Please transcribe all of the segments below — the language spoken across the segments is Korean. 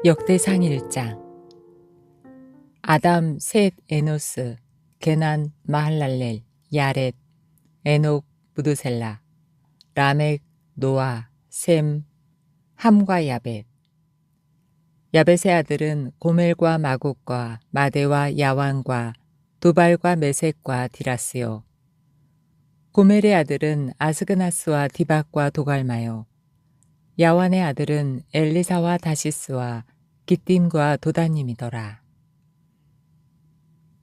역대상 1장. 아담, 셋, 에노스, 게난, 마할랄렐, 야렛, 에녹, 무드셀라, 라멕, 노아, 셈, 함과 야벳. 야벳의 아들은 고멜과 마국과 마대와 야완과 두발과 메색과 디라스요. 고멜의 아들은 아스그나스와 디박과 도갈마요. 야완의 아들은 엘리사와 다시스와 기띔과 도다님이더라.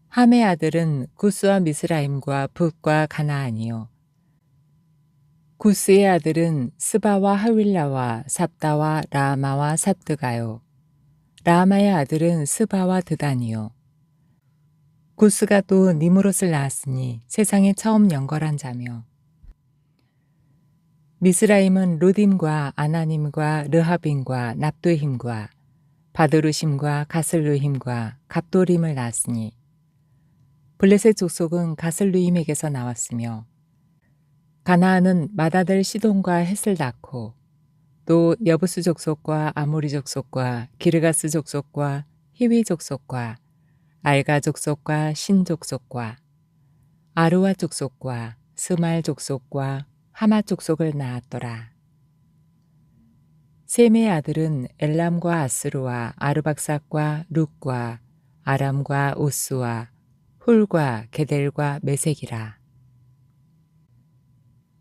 함의 아들은 구스와 미스라임과 붓과 가나안이요. 구스의 아들은 스바와 하윌라와 삽다와 라마와 삽드가요. 라마의 아들은 스바와 드단이요. 구스가 또 니무롯을 낳았으니 세상에 처음 영걸한 자며, 미스라임은 루딤과 아나님과 르하빔과 납두힘과 바드루심과 가슬루힘과 갑도림을 낳았으니, 블레셋 족속은 가슬루임에게서 나왔으며, 가나안은 맏아들 시돈과 헷을 낳고, 또 여부스 족속과 아모리 족속과 기르가스 족속과 히위 족속과 알가 족속과 신 족속과 아루와 족속과 스말 족속과 하마 족속을 낳았더라. 셈의 아들은 엘람과 아스루와 아르박삭과 룩과 아람과 우스와 훌과 게델과 메색이라.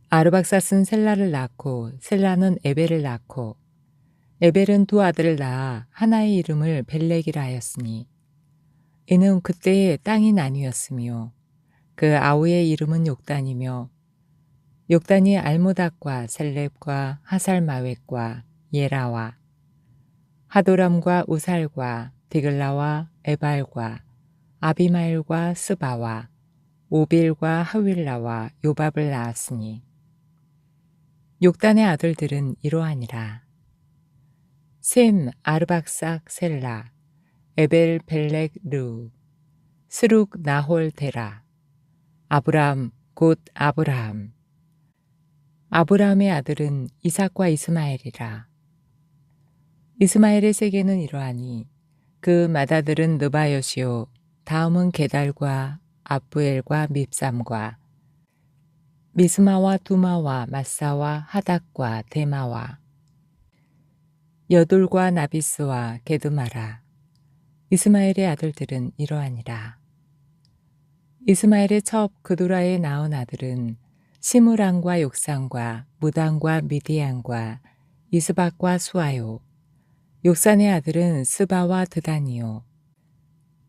아르박삭은 셀라를 낳고 셀라는 에벨을 낳고 에벨은 두 아들을 낳아 하나의 이름을 벨렉이라 하였으니, 이는 그때의 땅이 나뉘었으며 그 아우의 이름은 욕단이며, 욕단이 알모닥과 셀렙과 하살마웻과 예라와 하도람과 우살과 디글라와 에발과 아비마일과 스바와 오빌과 하윌라와 요밥을 낳았으니, 욕단의 아들들은 이러하니라. 셈, 아르박삭, 셀라, 에벨, 벨렉, 르, 스룩, 나홀, 데라, 아브람, 곧 아브라함. 아브라함의 아들은 이삭과 이스마엘이라. 이스마엘의 세계는 이러하니, 그 맏아들은 느바요시요, 다음은 게달과 아부엘과 밉삼과 미스마와 두마와 마사와 하닥과 데마와 여둘과 나비스와 게드마라. 이스마엘의 아들들은 이러하니라. 이스마엘의 첩 그두라에 낳은 아들은 시므랑과 욕산과 무당과 미디안과 이스박과 수아요. 욕산의 아들은 스바와 드다니요.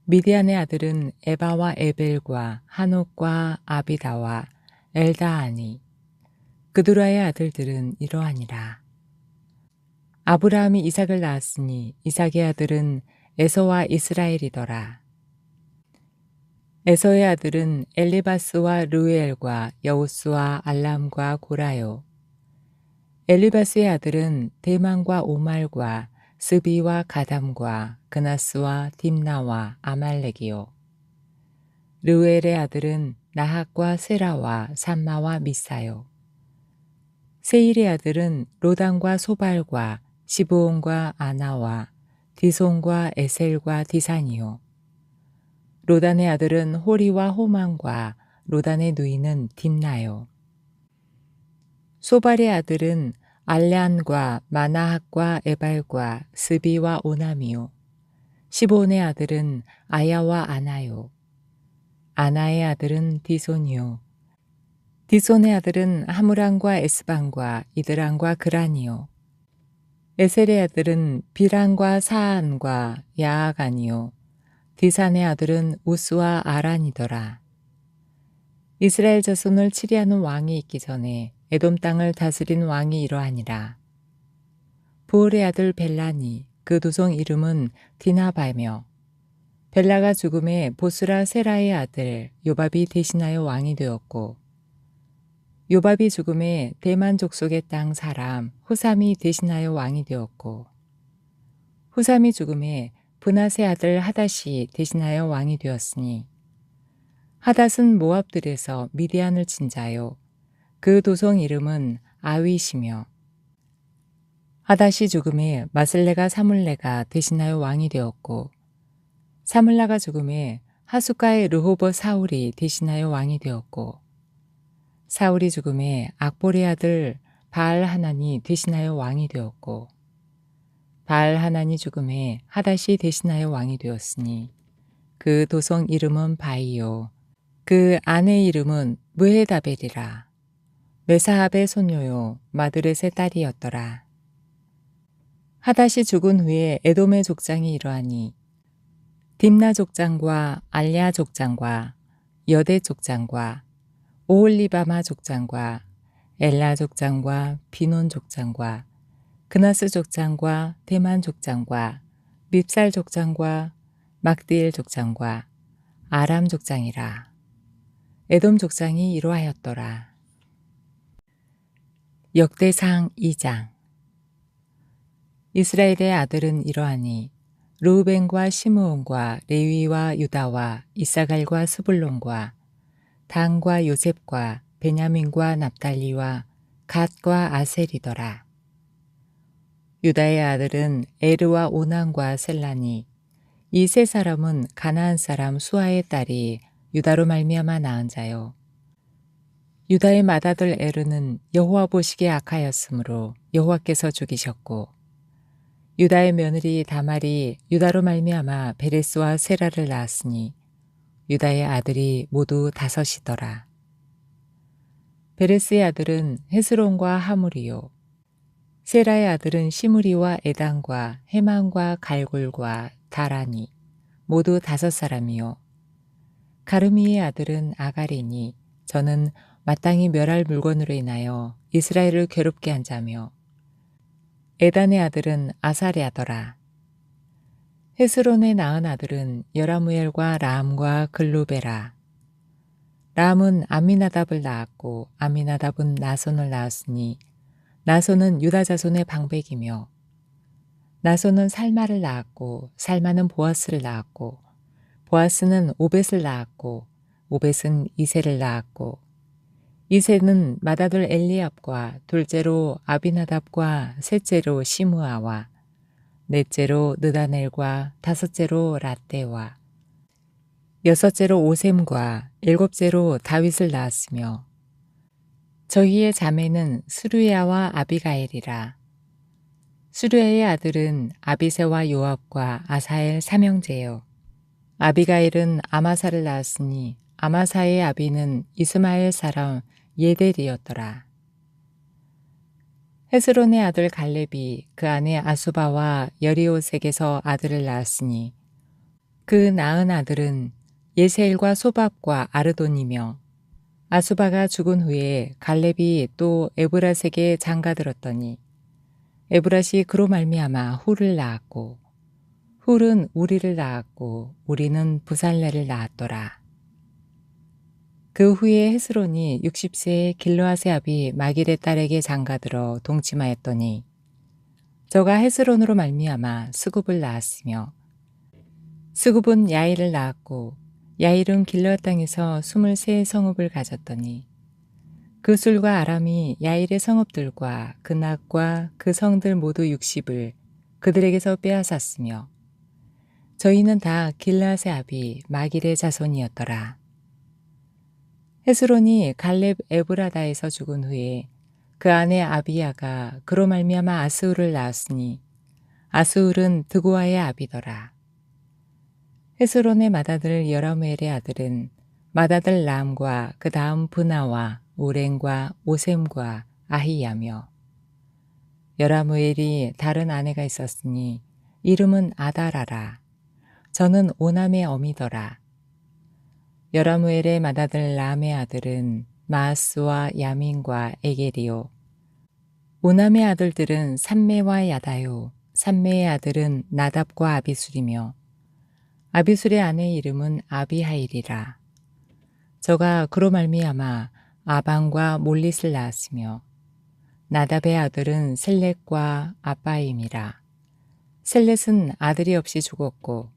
미디안의 아들은 에바와 에벨과 한옥과 아비다와 엘다아니. 그두라의 아들들은 이러하니라. 아브라함이 이삭을 낳았으니 이삭의 아들은 에서와 이스라엘이더라. 에서의 아들은 엘리바스와 르우엘과 여우스와 알람과 고라요. 엘리바스의 아들은 대만과 오말과 스비와 가담과 그나스와 딥나와 아말렉이요. 르우엘의 아들은 나학과 세라와 삼마와 미사요. 세일의 아들은 로단과 소발과 시브온과 아나와 디손과 에셀과 디산이요. 로단의 아들은 호리와 호만과 로단의 누이는 딥나요. 소발의 아들은 알레안과 마나학과 에발과 스비와 오나미요. 시브온의 아들은 아야와 아나요. 아나의 아들은 디손이요. 디손의 아들은 하무란과 에스반과 이드란과 그란이요. 에셀의 아들은 비란과 사안과 야아간이요. 디산의 아들은 우스와 아란이더라. 이스라엘 자손을 치리하는 왕이 있기 전에 에돔 땅을 다스린 왕이 이러하니라. 부올의 아들 벨라니, 그 도성 이름은 디나바며, 벨라가 죽음에 보스라 세라의 아들 요밥이 대신하여 왕이 되었고, 요밥이 죽음에 대만 족속의 땅 사람 후삼이 대신하여 왕이 되었고, 후삼이 죽음에 브낫의 아들 하닷이 대신하여 왕이 되었으니, 하닷은 모압들에서 미디안을 친 자요. 그 도성 이름은 아윗이며, 하닷이 죽음에 마슬레가 사물레가 대신하여 왕이 되었고 사물라가 죽음에 하숫가의 르호보 사울이 대신하여 왕이 되었고 사울이 죽음에 악보리 아들 바알 하난이 대신하여 왕이 되었고 바알 하난이 죽음에 하닷이 대신하여 왕이 되었으니 그 도성 이름은 바이요 그 아내 이름은 무헤다벨이라 메사합의 손녀요 마드렛의 딸이었더라. 하닷이 죽은 후에 에돔의 족장이 이러하니 딥나 족장과 알랴 족장과 여대 족장과 오홀리바마 족장과 엘라 족장과 비논 족장과 그나스 족장과 대만 족장과 밉살 족장과 막디엘 족장과 아람 족장이라. 에돔 족장이 이러하였더라. 역대상 2장. 이스라엘의 아들은 이러하니 르우벤과 시므온과 레위와 유다와 이사갈과 스불론과 단과 요셉과 베냐민과 납달리와 갓과 아셀이더라. 유다의 아들은 에르와 오난과 셀라니 이 세 사람은 가나안 사람 수아의 딸이 유다로 말미암아 낳은 자요. 유다의 맏아들 에르는 여호와 보시기에 악하였으므로 여호와께서 죽이셨고 유다의 며느리 다말이 유다로 말미암아 베레스와 세라를 낳았으니 유다의 아들이 모두 5이더라. 베레스의 아들은 헤스론과 하물이요 세라의 아들은 시므리와 에단과 헤만과 갈골과 다라니 모두 5사람이요 가르미의 아들은 아가리니 저는 마땅히 멸할 물건으로 인하여 이스라엘을 괴롭게 한 자며 에단의 아들은 아사랴더라. 헤스론의 낳은 아들은 여라무엘과 라암과 글루베라. 라암은 암미나답을 낳았고 암미나답은 나손을 낳았으니 나손은 유다 자손의 방백이며 나손은 살마를 낳았고 살마는 보아스를 낳았고 보아스는 오벳을 낳았고 오벳은 이세를 낳았고 이세는 맏아들 엘리압과 둘째로 아비나답과 셋째로 시므아와 넷째로 느다넬과 5째로 라떼와 6째로 오셈과 7째로 다윗을 낳았으며 저희의 자매는 스루야와 아비가엘이라. 스루야의 아들은 아비새와 요압과 아사엘 3형제요. 아비가일은 아마사를 낳았으니 아마사의 아비는 이스마엘 사람 예델이었더라. 헤스론의 아들 갈렙이 그 아내 아수바와 여리오색에서 아들을 낳았으니 그 낳은 아들은 예세엘과 소밥과 아르돈이며 아수바가 죽은 후에 갈렙이 또 에브라색에 장가들었더니 에브라시 그로 말미암아 훌을 낳았고 훌은 우리를 낳았고 우리는 부살레를 낳았더라. 그 후에 헤스론이 60세에 길르앗의 아비 마길의 딸에게 장가들어 동침하였더니 저가 헤스론으로 말미암아 스굽을 낳았으며 스굽은 야일을 낳았고 야일은 길르앗 땅에서 23성읍을 가졌더니 그 술과 아람이 야일의 성읍들과 그 낙과 그 성들 모두 60을 그들에게서 빼앗았으며 저희는 다 길르앗의 아비 마길의 자손이었더라. 헤스론이 갈렙 에브라다에서 죽은 후에 그 아내 아비야가 그로 말미암아 아스울을 낳았으니 아스울은 드고아의 아비더라. 헤스론의 맏아들 여라무엘의 아들은 맏아들 람과 그 다음 브나와 오렌과 오셈과 아히야며 여라무엘이 다른 아내가 있었으니 이름은 아다라라. 저는 오남의 어미더라. 여라무엘의 맏아들 람의 아들은 마아스와 야민과 에게리요. 오남의 아들들은 삼메와 야다요. 삼메의 아들은 나답과 아비술이며 아비술의 아내 이름은 아비하일이라. 저가 그로 말미암아 아방과 몰릿을 낳았으며 나답의 아들은 셀렛과 아빠임이라. 셀렛은 아들이 없이 죽었고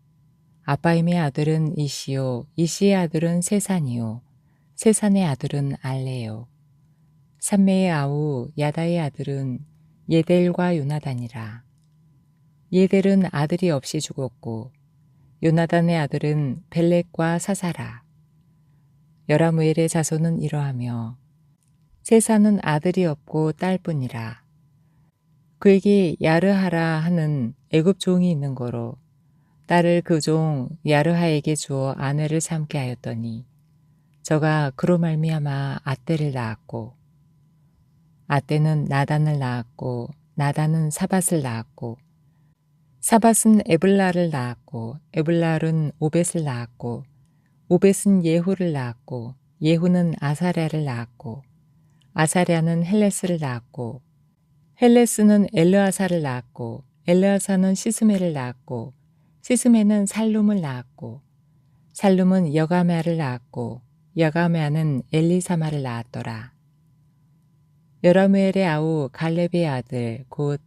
아빠임의 아들은 이시요 이시의 아들은 세산이요 세산의 아들은 알레요. 삼메의 아우 야다의 아들은 예델과 요나단이라. 예델은 아들이 없이 죽었고 요나단의 아들은 벨렉과 사사라. 여라무엘의 자손은 이러하며 세사는 아들이 없고 딸뿐이라. 그에게 야르하라 하는 애굽 종이 있는 거로 딸을 그 종 야르하에게 주어 아내를 삼게 하였더니 저가 그로 말미암아 앗대를 낳았고 앗대는 나단을 낳았고 나단은 사밧을 낳았고 사밧은 에블라를 낳았고 에블랄은 오벳을 낳았고 오벳은 예후를 낳았고 예후는 아사랴를 낳았고 아사랴는 헬레스를 낳았고 헬레스는 엘르아사를 낳았고 엘르아사는 시스메를 낳았고 시스메는 살룸을 낳았고 살룸은 여가메아를 낳았고 여가메아는 엘리사마를 낳았더라. 여라무엘의 아우 갈렙의 아들 곧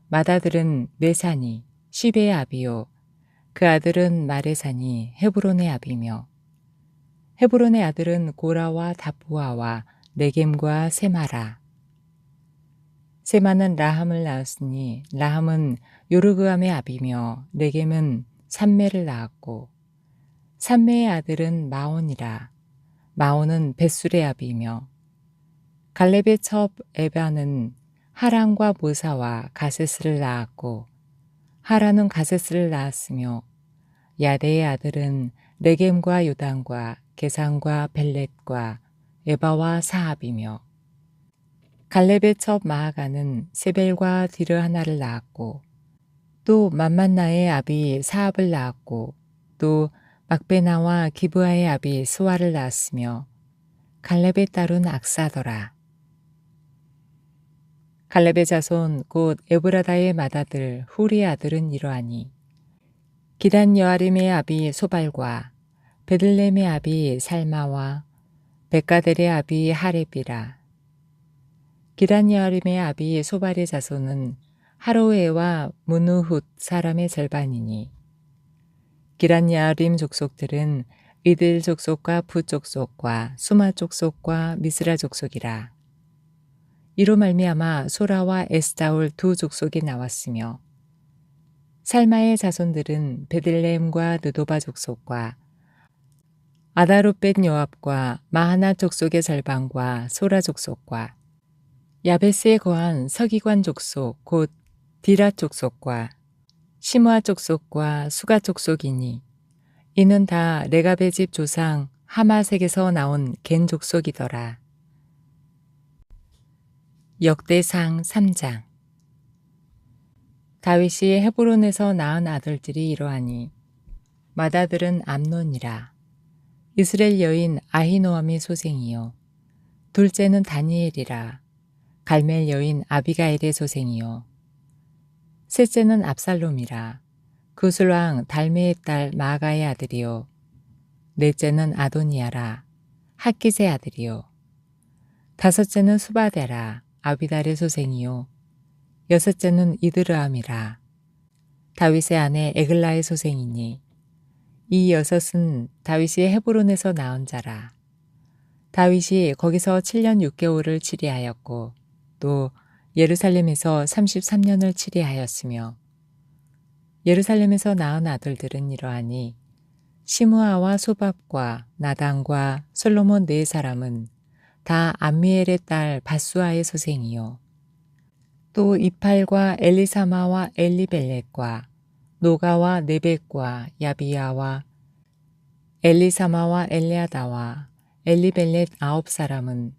맏아들은 메사니 시베의 아비요 그 아들은 마레사니 헤브론의 아비며 헤브론의 아들은 고라와 다부아와 네겜과 세마라. 세마는 라함을 낳았으니 라함은 요르그암의 아비며 네겜은 삼메를 낳았고 삼메의 아들은 마온이라. 마온은 벳술의 아비며 갈렙의 첩 에바는 하란과 모사와 가세스를 낳았고 하란은 가세스를 낳았으며 야데의 아들은 네겜과 요단과 게산과 벨렛과 에바와 사합이며 갈렙의 첩 마아가는 세벨과 디르하나를 낳았고 또 맘만나의 아비 사합을 낳았고 또 막베나와 기브아의 아비 스와를 낳았으며 갈렙의 딸은 악사더라. 갈렙의 자손 곧 에브라다의 맏아들 후리의 아들은 이러하니 기단 여아림의 아비 소발과 베들레헴의 아비 살마와 백가델의 아비 하렙이라. 기단 여아림의 아비 소발의 자손은 하로에와 무누훗 사람의 절반이니 기단 여아림 족속들은 이들 족속과 부 족속과 수마 족속과 미스라 족속이라. 이로 말미암아 소라와 에스다올 두 족속이 나왔으며 살마의 자손들은 베들레헴과 느도바 족속과 아다롯벳 요압과 마하나 족속의 절반과 소라 족속과 야베스에 거한 서기관 족속 곧 디라 족속과 시므아 족속과 수가 족속이니 이는 다 레갑의 집 조상 하마색에서 나온 겐 족속이더라. 역대상 3장. 다윗이 헤브론에서 낳은 아들들이 이러하니 맏아들은 암논이라. 이스라엘 여인 아히노암의 소생이요 둘째는 다니엘이라. 갈멜 여인 아비가일의 소생이요 셋째는 압살롬이라. 구슬왕 달메의 딸 마아가의 아들이요 넷째는 아도니아라. 핫깃의 아들이요 다섯째는 수바데라. 아비달의 소생이요 여섯째는 이드르암이라. 다윗의 아내 에글라의 소생이니 이 여섯은 다윗이 헤브론에서 낳은 자라. 다윗이 거기서 7년 6개월을 치리하였고 또 예루살렘에서 33년을 치리하였으며 예루살렘에서 낳은 아들들은 이러하니 시므아와 소밥과 나단과 솔로몬 네 사람은 다 암미엘의 딸 바수아의 소생이요 또 이팔과 엘리사마와 엘리벨렛과 노가와 네벡과 야비야와 엘리사마와 엘레아다와 엘리벨렛 9사람은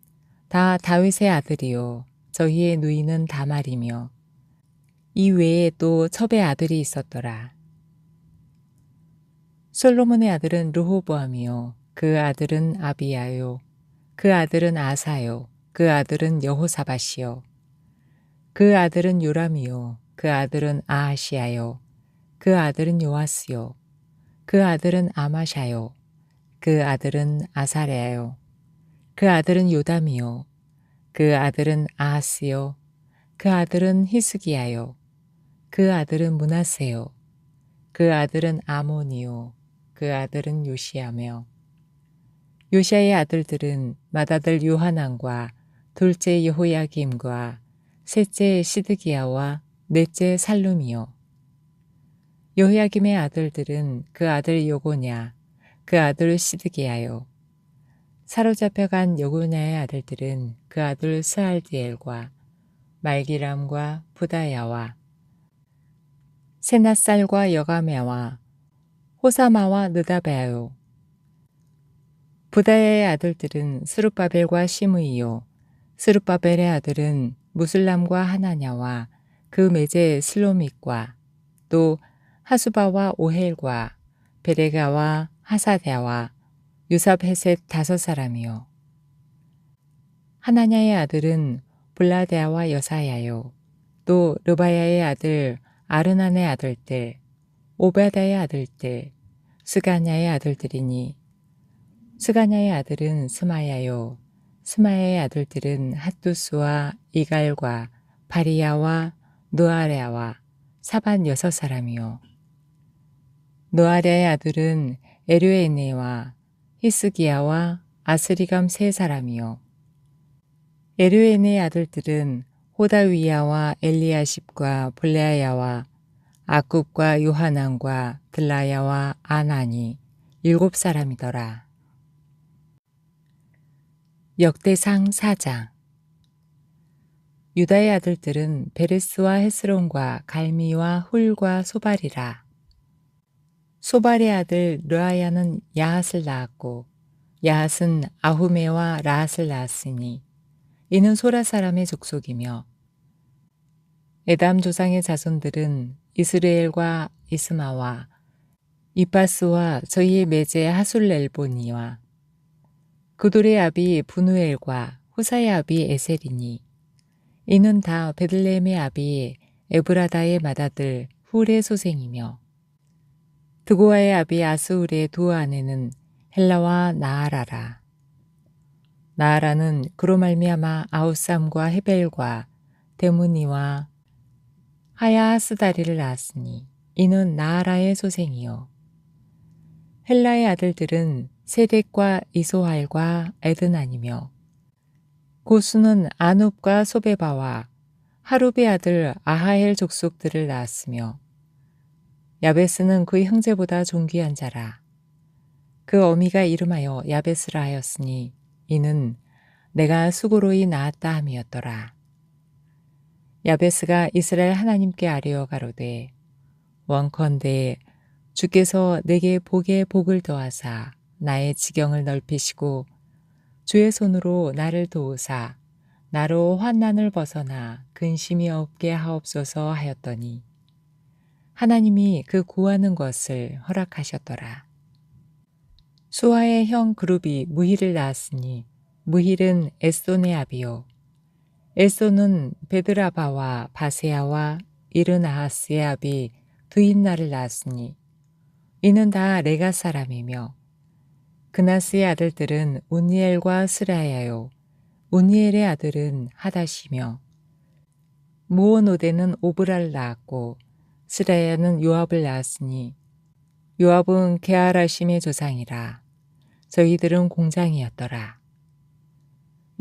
다 다윗의 아들이요 저희의 누이는 다말이며 이 외에 또 첩의 아들이 있었더라. 솔로몬의 아들은 르호보암이요 그 아들은 아비야요 그 아들은 아사요 그 아들은 여호사밧이요 그 아들은 요람이요 그 아들은 아하시야요 그 아들은 요아스요 그 아들은 아마샤요 그 아들은 아사랴요 그 아들은 요담이요 그 아들은 아하스요 그 아들은 히스기야요 그 아들은 므낫세요 그 아들은 아몬이요 그 아들은 요시야며 요시야의 아들들은 맏아들 요하난과 둘째 여호야김과 셋째 시드기야와 넷째 살룸이요. 여호야김의 아들들은 그 아들 여고냐, 그 아들 시드기야요. 사로잡혀간 여고냐의 아들들은 그 아들 스알디엘과 말기람과 부다야와 세낫살과 여가메와 호사마와 느다베아요. 부다야의 아들들은 스룹바벨과 시므이요. 스룹바벨의 아들은 무슬람과 하나냐와 그 매제 슬로믹과 또 하수바와 오헬과 베레가와 하사대와 유삽헤셋 5사람이요. 하나냐의 아들은 블라데아와 여사야요. 또 르바야의 아들 아르난의 아들들, 오바다의 아들들, 스가냐의 아들들이니 스가냐의 아들은 스마야요. 스마야의 아들들은 핫두스와 이갈과 바리야와 느아레아와 사반 6사람이요. 느아레아의 아들은 에르에네와 히스기야와 아스리감 3사람이요. 에르에네의 아들들은 호다위야와 엘리야십과 블레아야와 아굽과 요하난과 들라야와 아나니 7사람이더라. 역대상 4장. 유다의 아들들은 베레스와 헤스론과 갈미와 훌과 소발이라. 소발의 아들 르아야는 야핫을 낳았고 야핫은 아후메와 라핫을 낳았으니 이는 소라 사람의 족속이며 에담 조상의 자손들은 이스라엘과 이스마와 이파스와 저희의 매제 하술렐보니와 그돌의 아비 분우엘과 후사의 아비 에셀이니 이는 다 베들레헴의 아비 에브라다의 맏아들 훌의 소생이며 드고아의 아비 아스울의 두 아내는 헬라와 나아라라. 나아라는 그로 말미암아 아우삼과 헤벨과 데무니와 하야하스다리를 낳았으니 이는 나아라의 소생이요. 헬라의 아들들은 세덱과 이소할과 에드난이며 고수는 아눕과 소베바와 하룹의 아들 아하엘 족속들을 낳았으며 야베스는 그의 형제보다 존귀한 자라. 그 어미가 이름하여 야베스라 하였으니 이는 내가 수고로이 낳았다 함이었더라. 야베스가 이스라엘 하나님께 아뢰어 가로되 원컨대 주께서 내게 복에 복을 더하사 나의 지경을 넓히시고 주의 손으로 나를 도우사 나로 환난을 벗어나 근심이 없게 하옵소서 하였더니 하나님이 그 구하는 것을 허락하셨더라. 수아의 형 그룹이 무힐을 낳았으니 무힐은 에스돈의 아비요. 에스돈은 베드라바와 바세아와 이르나하스의 아비 드인나를 낳았으니 이는 다 레가 사람이며 그나스의 아들들은 운니엘과 스라야요. 운니엘의 아들은 하다시며 무오노데는 오브라를 낳았고 스라야는 요압을 낳았으니 요압은 게하라심의 조상이라. 저희들은 공장이었더라.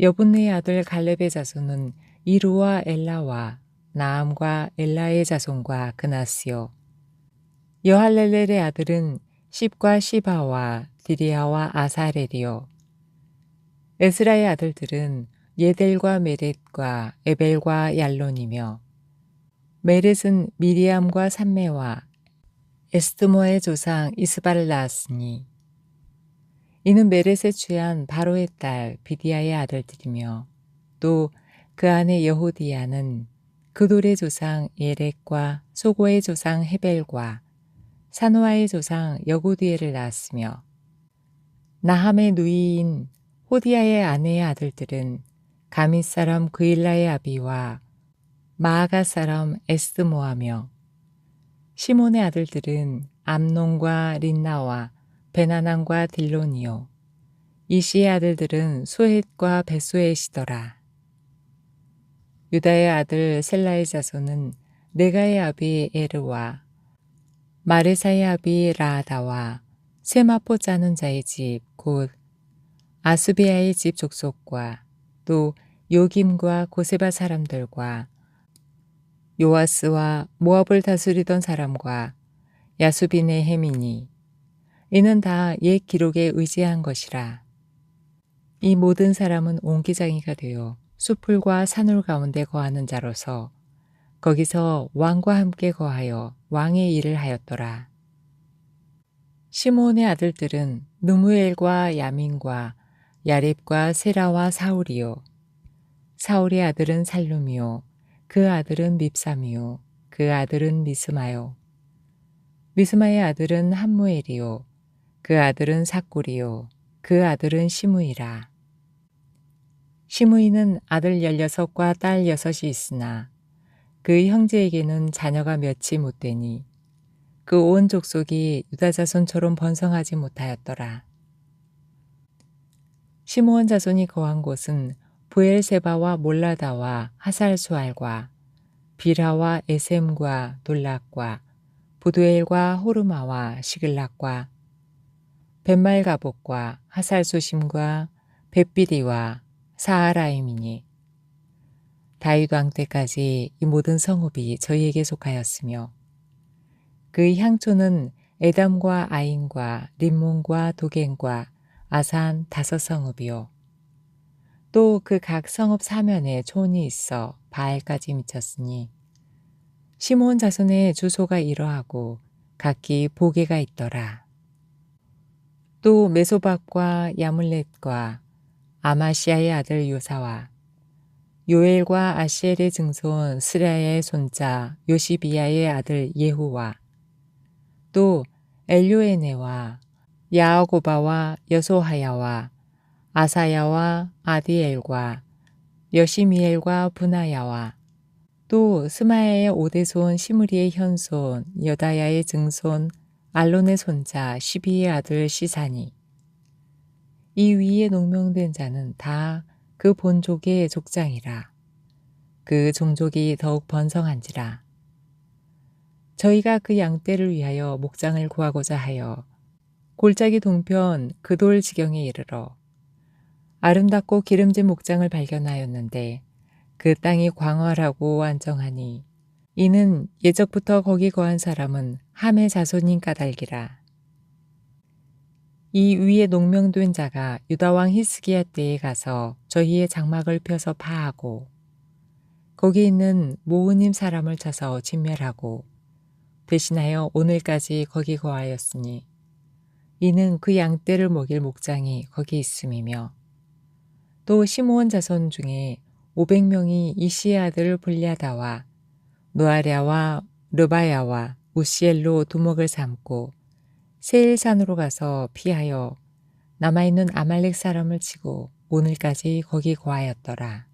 여분네의 아들 갈렙의 자손은 이루와 엘라와 나암과 엘라의 자손과 그나스요. 여할렐렐의 아들은 십과 시바와 디리아와 아사렐이요. 에스라의 아들들은 예델과 메렛과 에벨과 얄론이며 메렛은 미리암과 삼메와 에스드모의 조상 이스바를 낳았으니 이는 메렛에 취한 바로의 딸 비디아의 아들들이며 또 그 아내 여호디야는 그돌의 조상 예렉과 소고의 조상 헤벨과 사노아의 조상 여고디엘을 낳았으며 나함의 누이인 호디야의 아내의 아들들은 가밋 사람 그일라의 아비와 마아가 사람 에스드모하며 시몬의 아들들은 암논과 린나와 베나난과 딜론이요. 이시의 아들들은 소헷과 베소헷이더라. 유다의 아들 셀라의 자손은 네가의 아비 에르와 마레사의 아비 라아다와 세마포 짜는 자의 집 곧 아수비아의 집 족속과 또 요김과 고세바 사람들과 요아스와 모압을 다스리던 사람과 야수빈의 해민이 이는 다 옛 기록에 의지한 것이라. 이 모든 사람은 옹기장이가 되어 수풀과 산울 가운데 거하는 자로서 거기서 왕과 함께 거하여 왕의 일을 하였더라. 시므온의 아들들은 느무엘과 야민과 야렙과 세라와 사울이요. 사울의 아들은 살룸이요. 그 아들은 밉삼이요. 그 아들은 미스마요. 미스마의 아들은 함무엘이요. 그 아들은 삭굴이요. 그 아들은 시므이라. 시므이는 아들 16과 딸 6이 있으나 그 형제에게는 자녀가 몇이 못 되니 그 온 족속이 유다 자손처럼 번성하지 못하였더라. 시므온 자손이 거한 곳은 부엘세바와 몰라다와 하살수알과 비라와 에셈과 돌락과 부두엘과 호르마와 시글락과 벳말가복과 하살소심과 벳비리와 사하라임이니 다윗 왕 때까지 이 모든 성읍이 저희에게 속하였으며 그 향초는 에담과 아인과 림몬과 도겐과 아산 5성읍이요. 또 그 각 성읍 사면에 촌이 있어 바알까지 미쳤으니 시므온 자손의 주소가 이러하고 각기 보게가 있더라. 또 메소박과 야물렛과 아마시아의 아들 요사와 요엘과 아시엘의 증손 스라야의 손자 요시비야의 아들 예후와 또 엘요에네와 야어고바와 여소하야와 아사야와 아디엘과 여시미엘과 분하야와 또 스마야의 오대손 시므리의 현손 여다야의 증손 알론의 손자 시비의 아들 시사니 이 위에 농명된 자는 다 그 본족의 족장이라. 그 종족이 더욱 번성한지라. 저희가 그 양떼를 위하여 목장을 구하고자 하여 골짜기 동편 그 돌 지경에 이르러 아름답고 기름진 목장을 발견하였는데 그 땅이 광활하고 안정하니 이는 예적부터 거기 거한 사람은 함의 자손인 까닭이라. 이 위에 농명된 자가 유다왕 히스기야 때에 가서 저희의 장막을 펴서 파하고 거기 있는 모으님 사람을 쳐서 진멸하고 대신하여 오늘까지 거기 거하였으니 이는 그 양떼를 먹일 목장이 거기 있음이며 또 시므온 자손 중에 500명이 이시의 아들 블랴다와 노아랴와 르바야와 우시엘로 두목을 삼고 세일산으로 가서 피하여 남아있는 아말렉 사람을 치고 오늘까지 거기 거하였더라.